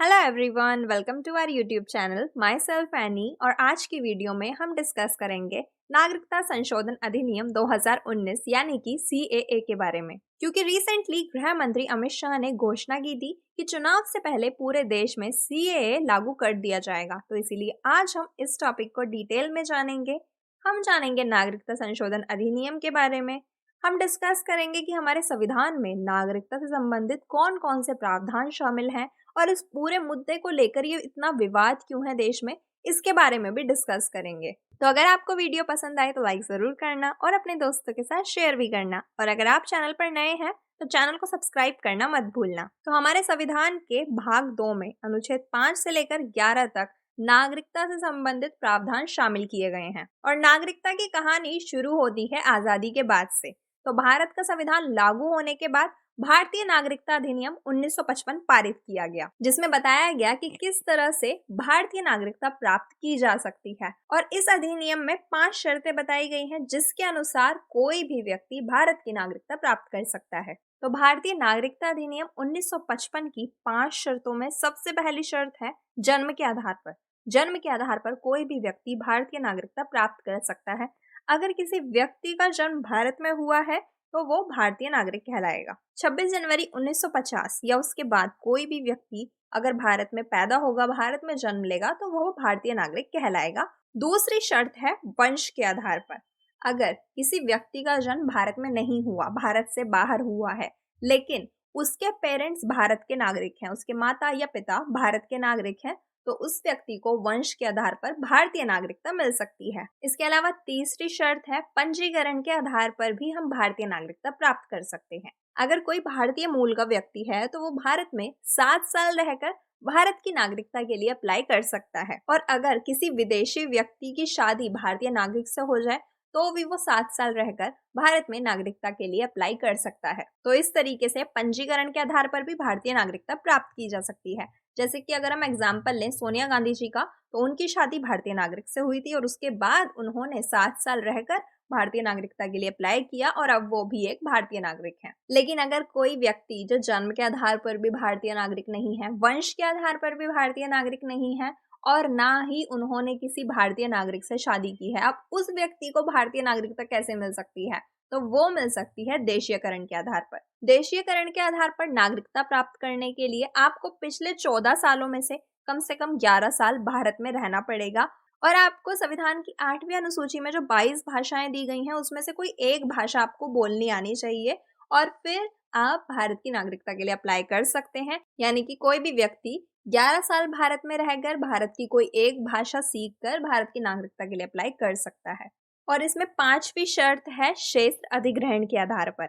Hello everyone, welcome to our YouTube channel. Myself Annie. और आज की video में हम डिस्कस करेंगे नागरिकता संशोधन अधिनियम 2019 यानी कि CAA के बारे में। क्योंकि रिसेंटली गृह मंत्री अमित शाह ने घोषणा की थी कि चुनाव से पहले पूरे देश में CAA लागू कर दिया जाएगा, तो इसीलिए आज हम इस टॉपिक को डिटेल में जानेंगे। हम जानेंगे नागरिकता संशोधन अधिनियम के बारे में। हम डिस्कस करेंगे कि हमारे संविधान में नागरिकता से संबंधित कौन कौन से प्रावधान शामिल हैं और इस पूरे मुद्दे को लेकर ये इतना विवाद क्यों है देश में, इसके बारे में भी डिस्कस करेंगे। तो अगर आपको वीडियो पसंद आए तो लाइक जरूर करना और अपने दोस्तों के साथ शेयर भी करना। और अगर आप चैनल पर नए हैं तो चैनल को सब्सक्राइब करना मत भूलना। तो हमारे संविधान के भाग 2 में अनुच्छेद 5 से लेकर 11 तक नागरिकता से संबंधित प्रावधान शामिल किए गए हैं। और नागरिकता की कहानी शुरू होती है आजादी के बाद से। तो भारत का संविधान लागू होने के बाद भारतीय नागरिकता अधिनियम 1955 पारित किया गया, जिसमें बताया गया कि किस तरह से भारतीय नागरिकता प्राप्त की जा सकती है। और इस अधिनियम में 5 शर्तें बताई गई हैं, जिसके अनुसार कोई भी व्यक्ति भारत की नागरिकता प्राप्त कर सकता है। तो भारतीय नागरिकता अधिनियम 1955 की 5 शर्तों में सबसे पहली शर्त है जन्म के आधार पर। जन्म के आधार पर कोई भी व्यक्ति भारतीय नागरिकता प्राप्त कर सकता है। अगर किसी व्यक्ति का जन्म भारत में हुआ है तो वो भारतीय नागरिक कहलाएगा। 26 जनवरी 1950 या उसके बाद कोई भी व्यक्ति अगर भारत में पैदा होगा, भारत में जन्म लेगा, तो वो भारतीय नागरिक कहलाएगा। दूसरी शर्त है वंश के आधार पर। अगर किसी व्यक्ति का जन्म भारत में नहीं हुआ, भारत से बाहर हुआ है, लेकिन उसके पेरेंट्स भारत के नागरिक हैं, उसके माता या पिता भारत के नागरिक हैं, तो उस व्यक्ति को वंश के आधार पर भारतीय नागरिकता मिल सकती है। इसके अलावा तीसरी शर्त है पंजीकरण के आधार पर भी हम भारतीय नागरिकता प्राप्त कर सकते हैं। अगर कोई भारतीय मूल का व्यक्ति है तो वो भारत में 7 साल रहकर भारत की नागरिकता के लिए अप्लाई कर सकता है। और अगर किसी विदेशी व्यक्ति की शादी भारतीय नागरिक से हो जाए तो भी वो 7 साल रहकर भारत में नागरिकता के लिए अप्लाई कर सकता है। तो इस तरीके से पंजीकरण के आधार पर भी भारतीय नागरिकता प्राप्त की जा सकती है। जैसे कि अगर हम एग्जाम्पल लें सोनिया गांधी जी का, तो उनकी शादी भारतीय नागरिक से हुई थी और उसके बाद उन्होंने 7 साल रहकर भारतीय नागरिकता के लिए अप्लाई किया और अब वो भी एक भारतीय नागरिक हैं। लेकिन अगर कोई व्यक्ति जो जन्म के आधार पर भी भारतीय नागरिक नहीं है, वंश के आधार पर भी भारतीय नागरिक नहीं है और ना ही उन्होंने किसी भारतीय नागरिक से शादी की है, अब उस व्यक्ति को भारतीय नागरिकता कैसे मिल सकती है? तो वो मिल सकती है देशीयकरण के आधार पर। देशीयकरण के आधार पर नागरिकता प्राप्त करने के लिए आपको पिछले 14 सालों में से कम 11 साल भारत में रहना पड़ेगा। और आपको संविधान की 8वीं अनुसूची में जो 22 भाषाएं दी गई हैं, उसमें से कोई एक भाषा आपको बोलनी आनी चाहिए और फिर आप भारत की नागरिकता के लिए अप्लाई कर सकते हैं। यानी कि कोई भी व्यक्ति 11 साल भारत में रहकर भारत की कोई एक भाषा सीखकर भारत की नागरिकता के लिए अप्लाई कर सकता है। और इसमें 5वीं शर्त है क्षेत्र अधिग्रहण के आधार पर।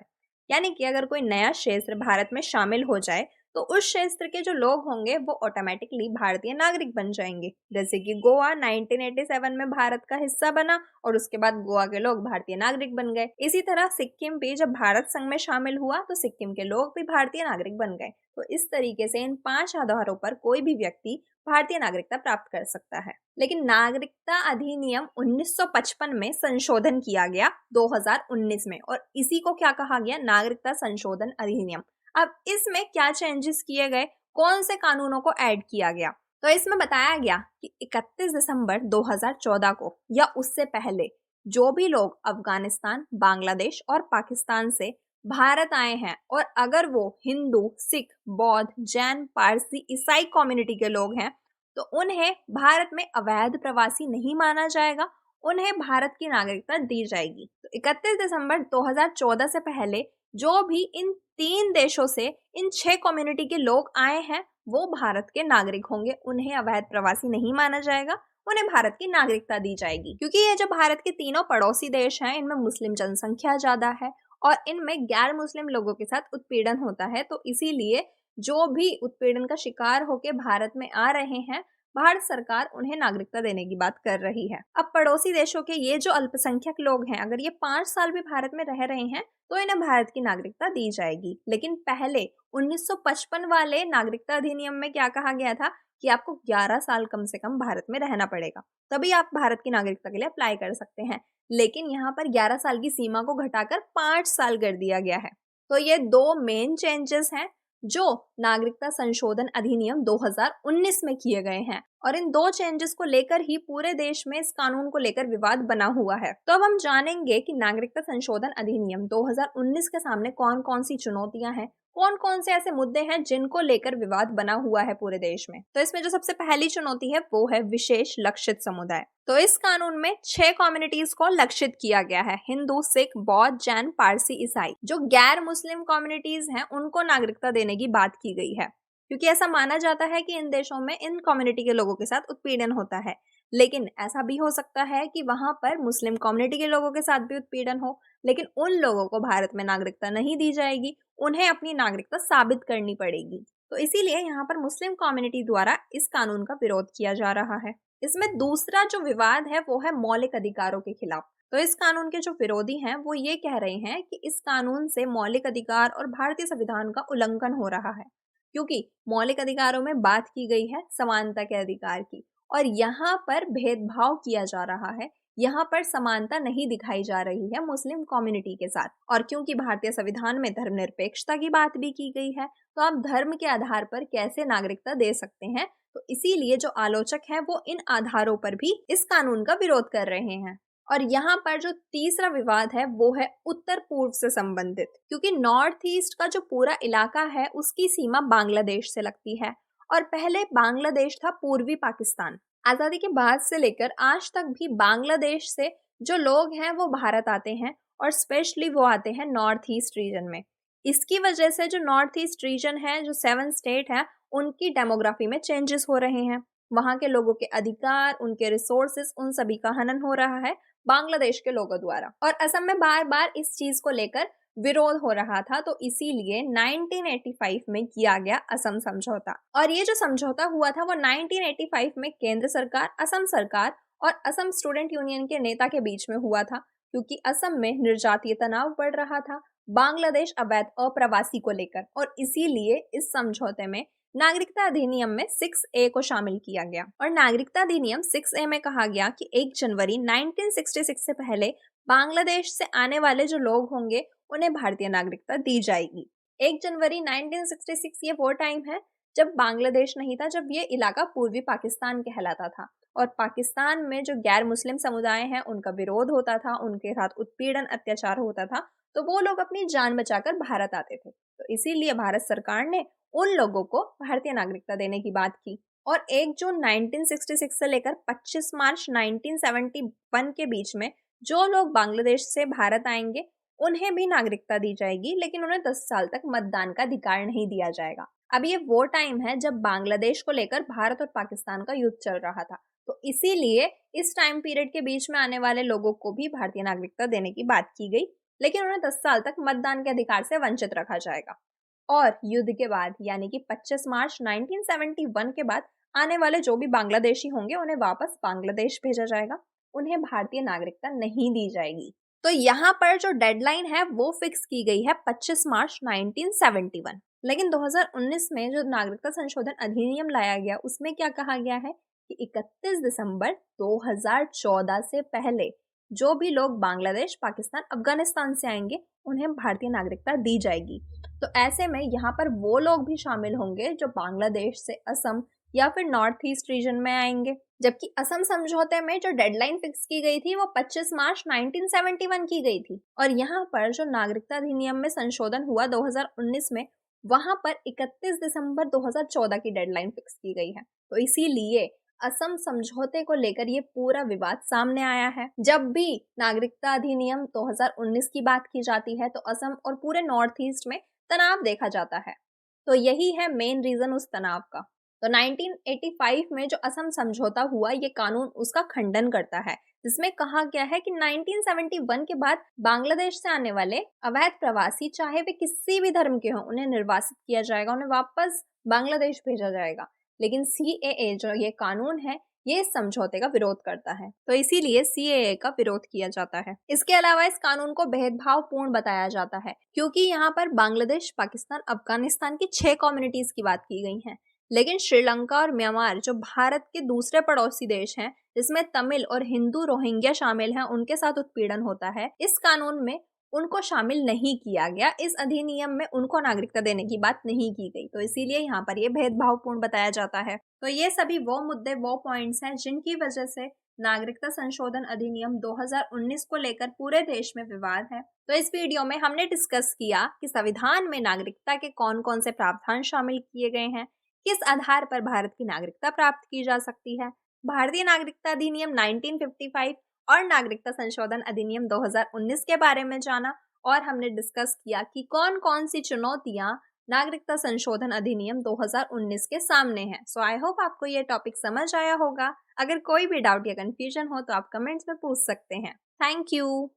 यानी कि अगर कोई नया क्षेत्र भारत में शामिल हो जाए तो उस क्षेत्र के जो लोग होंगे वो ऑटोमेटिकली भारतीय नागरिक बन जाएंगे। जैसे कि गोवा 1987 में भारत का हिस्सा बना और उसके बाद गोवा के लोग भारतीय नागरिक बन गए। इसी तरह सिक्किम भी जब भारत संघ में शामिल हुआ तो सिक्किम के लोग भी भारतीय नागरिक बन गए। तो इस तरीके से इन 5 आधारों पर कोई भी व्यक्ति भारतीय नागरिकता प्राप्त कर सकता है। लेकिन नागरिकता अधिनियम 1955 में संशोधन किया गया 2019 में, और इसी को क्या कहा गया? नागरिकता संशोधन अधिनियम। अब इसमें क्या चेंजेस किए गए, कौन से कानूनों को ऐड किया गया? तो इसमें बताया गया कि 31 दिसंबर 2014 को या उससे पहले जो भी लोग अफगानिस्तान, बांग्लादेश और पाकिस्तान से भारत आए हैं और अगर वो हिंदू, सिख, बौद्ध, जैन, पारसी, ईसाई कम्युनिटी के लोग हैं तो उन्हें भारत में अवैध प्रवासी नहीं माना जाएगा, उन्हें भारत की नागरिकता दी जाएगी। तो 31 दिसंबर 2014 से पहले जो भी इन 3 देशों से इन 6 कम्युनिटी के लोग आए हैं वो भारत के नागरिक होंगे, उन्हें अवैध प्रवासी नहीं माना जाएगा, उन्हें भारत की नागरिकता दी जाएगी। क्योंकि ये जो भारत के तीनों पड़ोसी देश हैं इनमें मुस्लिम जनसंख्या ज्यादा है और इनमें गैर मुस्लिम लोगों के साथ उत्पीड़न होता है, तो इसीलिए जो भी उत्पीड़न का शिकार होकर भारत में आ रहे हैं भारत सरकार उन्हें नागरिकता देने की बात कर रही है। अब पड़ोसी देशों के ये जो अल्पसंख्यक लोग हैं अगर ये 5 साल भी भारत में रह रहे हैं तो इन्हें भारत की नागरिकता दी जाएगी। लेकिन पहले 1955 वाले नागरिकता अधिनियम में क्या कहा गया था कि आपको 11 साल कम से कम भारत में रहना पड़ेगा, तभी आप भारत की नागरिकता के लिए अप्लाई कर सकते हैं। लेकिन यहाँ पर 11 साल की सीमा को घटाकर 5 साल कर दिया गया है। तो ये 2 मेन चेंजेस हैं जो नागरिकता संशोधन अधिनियम 2019 में किए गए हैं। और इन 2 चेंजेस को लेकर ही पूरे देश में इस कानून को लेकर विवाद बना हुआ है। तो अब हम जानेंगे कि नागरिकता संशोधन अधिनियम 2019 के सामने कौन कौन सी चुनौतियां हैं, कौन कौन से ऐसे मुद्दे हैं जिनको लेकर विवाद बना हुआ है पूरे देश में। तो इसमें जो सबसे पहली चुनौती है वो है विशेष लक्षित समुदाय। तो इस कानून में 6 कम्युनिटीज को लक्षित किया गया है। हिंदू, सिख, बौद्ध, जैन, पारसी, ईसाई। जो गैर मुस्लिम कम्युनिटीज हैं उनको नागरिकता देने की बात की गई है, क्योंकि ऐसा माना जाता है कि इन देशों में इन कम्युनिटी के लोगों के साथ उत्पीड़न होता है। लेकिन ऐसा भी हो सकता है कि वहां पर मुस्लिम कम्युनिटी के लोगों के साथ भी उत्पीड़न हो, लेकिन उन लोगों को भारत में नागरिकता नहीं दी जाएगी, उन्हें अपनी नागरिकता साबित करनी पड़ेगी। तो इसीलिए यहाँ पर मुस्लिम कम्युनिटी द्वारा इस कानून का विरोध किया जा रहा है। इसमें दूसरा जो विवाद है वो है मौलिक अधिकारों के खिलाफ। तो इस कानून के जो विरोधी हैं वो ये कह रहे हैं कि इस कानून से मौलिक अधिकार और भारतीय संविधान का उल्लंघन हो रहा है, क्योंकि मौलिक अधिकारों में बात की गई है समानता के अधिकार की, और यहाँ पर भेदभाव किया जा रहा है। यहाँ पर समानता नहीं दिखाई जा रही है मुस्लिम कम्युनिटी के साथ। और क्योंकि भारतीय संविधान में धर्मनिरपेक्षता की बात भी की गई है, तो आप धर्म के आधार पर कैसे नागरिकता दे सकते हैं। तो इसीलिए जो आलोचक हैं वो इन आधारों पर भी इस कानून का विरोध कर रहे हैं। और यहाँ पर जो तीसरा विवाद है वो है उत्तर पूर्व से संबंधित, क्योंकि नॉर्थ ईस्ट का जो पूरा इलाका है उसकी सीमा बांग्लादेश से लगती है, और पहले बांग्लादेश था पूर्वी पाकिस्तान। आजादी के बाद से लेकर आज तक भी बांग्लादेश से जो लोग हैं वो भारत आते हैं, और स्पेशली वो आते हैं नॉर्थ ईस्ट रीजन में। इसकी वजह से जो नॉर्थ ईस्ट रीजन है, जो 7 स्टेट है, उनकी डेमोग्राफी में चेंजेस हो रहे हैं। वहां के लोगों के अधिकार, उनके रिसोर्सेस, उन सभी का हनन हो रहा है बांग्लादेश के लोगों द्वारा। और असम में बार बार इस चीज को लेकर विरोध हो रहा था, तो इसीलिए 1985 में किया गया असम समझौता। और ये जो समझौता हुआ था वो 1985 में केंद्र सरकार, असम सरकार और असम स्टूडेंट यूनियन के नेता के बीच में हुआ था, क्योंकि असम में निर्जातीय तनाव बढ़ रहा था बांग्लादेश अवैध अप्रवासी को लेकर। और इसीलिए इस समझौते में नागरिकता अधिनियम में 6A को शामिल किया गया। और नागरिकता अधिनियम 6A में कहा गया कि 1 जनवरी 1966 से पहले बांग्लादेश से आने वाले जो लोग होंगे उन्हें भारतीय नागरिकता दी जाएगी। 1 जनवरी 1966 ये वो टाइम है जब बांग्लादेश नहीं था, जब ये इलाका पूर्वी पाकिस्तान कहलाता था। और पाकिस्तान में जो गैर मुस्लिम समुदाय हैं उनका विरोध होता था, उनके साथ उत्पीड़न अत्याचार होता था, तो वो लोग अपनी जान बचाकर भारत आते थे। तो इसीलिए भारत सरकार ने उन लोगों को भारतीय नागरिकता देने की बात की। और 1 जून 1966 से लेकर 25 मार्च 1971 के बीच में जो लोग बांग्लादेश से भारत आएंगे उन्हें भी नागरिकता दी जाएगी, लेकिन उन्हें 10 साल तक मतदान का अधिकार नहीं दिया जाएगा। अब ये वो टाइम है जब बांग्लादेश को लेकर भारत और पाकिस्तान का युद्ध चल रहा था, तो इसीलिए इस टाइम पीरियड के बीच में आने वाले लोगों को भी भारतीय नागरिकता देने की बात की गई, लेकिन उन्हें 10 साल तक मतदान के अधिकार से वंचित रखा जाएगा। और युद्ध के बाद यानी कि 25 मार्च 1971 के बाद आने वाले जो भी बांग्लादेशी होंगे उन्हें वापस बांग्लादेश भेजा जाएगा, उन्हें भारतीय नागरिकता नहीं दी जाएगी। तो यहाँ पर जो डेडलाइन है वो फिक्स की गई है 25 मार्च 1971। लेकिन 2019 में जो नागरिकता संशोधन अधिनियम लाया गया उसमें क्या कहा गया है कि 31 दिसंबर 2014 से पहले जो भी लोग बांग्लादेश, पाकिस्तान, अफगानिस्तान से आएंगे उन्हें भारतीय नागरिकता दी जाएगी। तो ऐसे में यहाँ पर वो लोग भी शामिल होंगे जो बांग्लादेश से असम या फिर नॉर्थ ईस्ट रीजन में आएंगे। जबकि असम समझौते में जो डेडलाइन फिक्स की गई थी वो 25 मार्च 1971 की गई थी। और यहाँ पर जो नागरिकता अधिनियम में संशोधन हुआ 2019 में, वहां पर 31 दिसंबर 2014 की डेडलाइन फिक्स की गई है। तो इसीलिए असम समझौते को लेकर ये पूरा विवाद सामने आया है। जब भी नागरिकता अधिनियम 2019 की बात की जाती है तो असम और पूरे नॉर्थ ईस्ट में तनाव देखा जाता है। तो यही है मेन रीजन उस तनाव का। तो 1985 में जो असम समझौता हुआ ये कानून उसका खंडन करता है, जिसमें कहा गया है कि 1971 के बाद बांग्लादेश से आने वाले अवैध प्रवासी चाहे वे किसी भी धर्म के हों उन्हें निर्वासित किया जाएगा, उन्हें वापस बांग्लादेश भेजा जाएगा। लेकिन CAA जो ये कानून है ये इस समझौते का विरोध करता है, तो इसीलिए CAA का विरोध किया जाता है। इसके अलावा इस कानून को भेदभावपूर्ण बताया जाता है, क्योंकि यहाँ पर बांग्लादेश, पाकिस्तान, अफगानिस्तान की 6 कम्युनिटीज की बात की गई है, लेकिन श्रीलंका और म्यांमार जो भारत के दूसरे पड़ोसी देश हैं जिसमें तमिल और हिंदू रोहिंग्या शामिल हैं, उनके साथ उत्पीड़न होता है। इस कानून में उनको शामिल नहीं किया गया। इस अधिनियम में उनको नागरिकता देने की बात नहीं की गई, तो इसीलिए यहाँ पर ये भेदभावपूर्ण बताया जाता है। तो ये सभी वो मुद्दे, वो पॉइंट्स हैं जिनकी वजह से नागरिकता संशोधन अधिनियम 2019 को लेकर पूरे देश में विवाद है। तो इस वीडियो में हमने डिस्कस किया कि संविधान में नागरिकता के कौन कौन से प्रावधान शामिल किए गए हैं, किस आधार पर भारत की नागरिकता प्राप्त की जा सकती है, भारतीय नागरिकता अधिनियम 1955 और नागरिकता संशोधन अधिनियम 2019 के बारे में जाना, और हमने डिस्कस किया कि कौन कौन सी चुनौतियां नागरिकता संशोधन अधिनियम 2019 के सामने हैं। सो आई होप आपको ये टॉपिक समझ आया होगा। अगर कोई भी डाउट या कंफ्यूजन हो तो आप कमेंट्स में पूछ सकते हैं। Thank you.